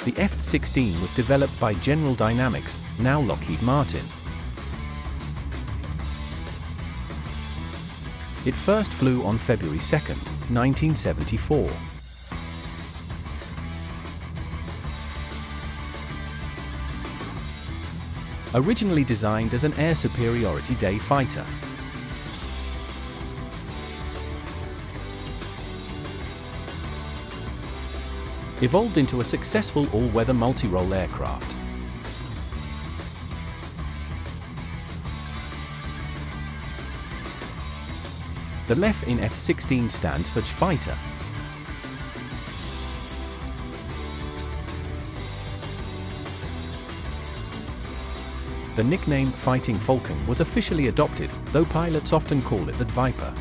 The F-16 was developed by General Dynamics, now Lockheed Martin. It first flew on February 2, 1974. Originally designed as an air superiority day fighter. Evolved into a successful all-weather multi-role aircraft. The LEF in F-16 stands for fighter. The nickname Fighting Falcon was officially adopted, though pilots often call it the Viper.